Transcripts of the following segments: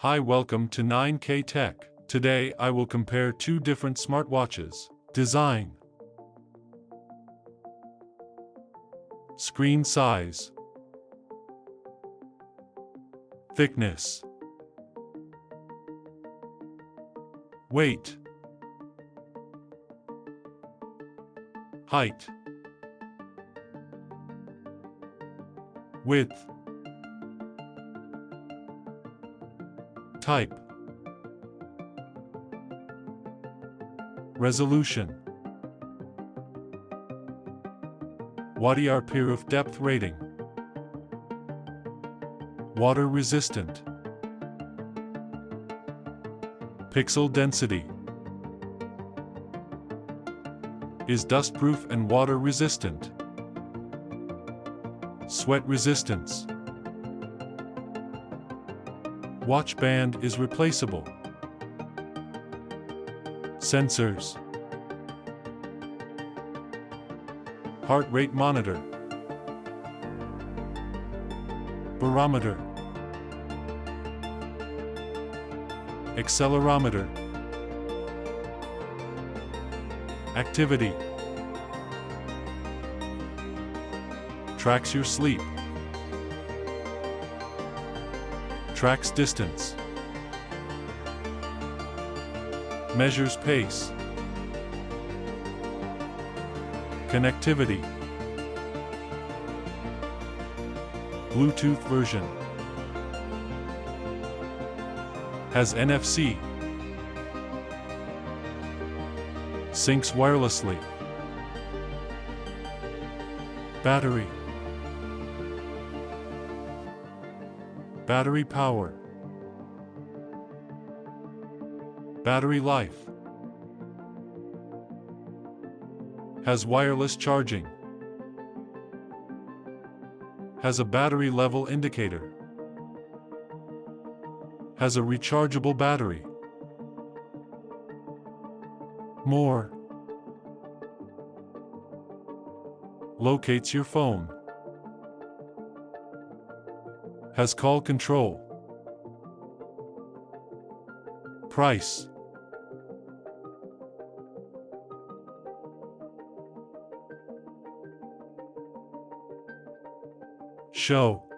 Hi, welcome to 9K Tech. Today I will compare two different smartwatches. Design, screen size, thickness, weight, height, width, type, resolution, watt-hour of depth rating, water resistant, pixel density, is dustproof and water resistant, sweat resistance, watch band is replaceable, sensors, heart rate monitor, barometer, accelerometer, activity, tracks your sleep, tracks distance, measures pace, connectivity, Bluetooth version, has NFC, syncs wirelessly, battery, battery power, battery life, has wireless charging, has a battery level indicator, has a rechargeable battery. More. Locates your phone. Has call control. Price. Show.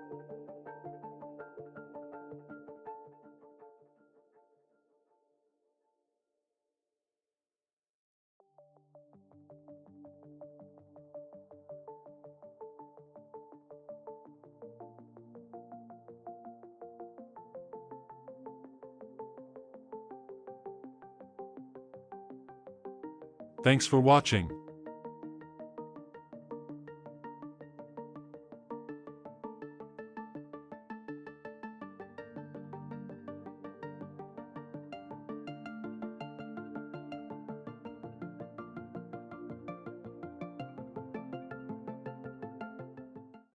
Thanks for watching.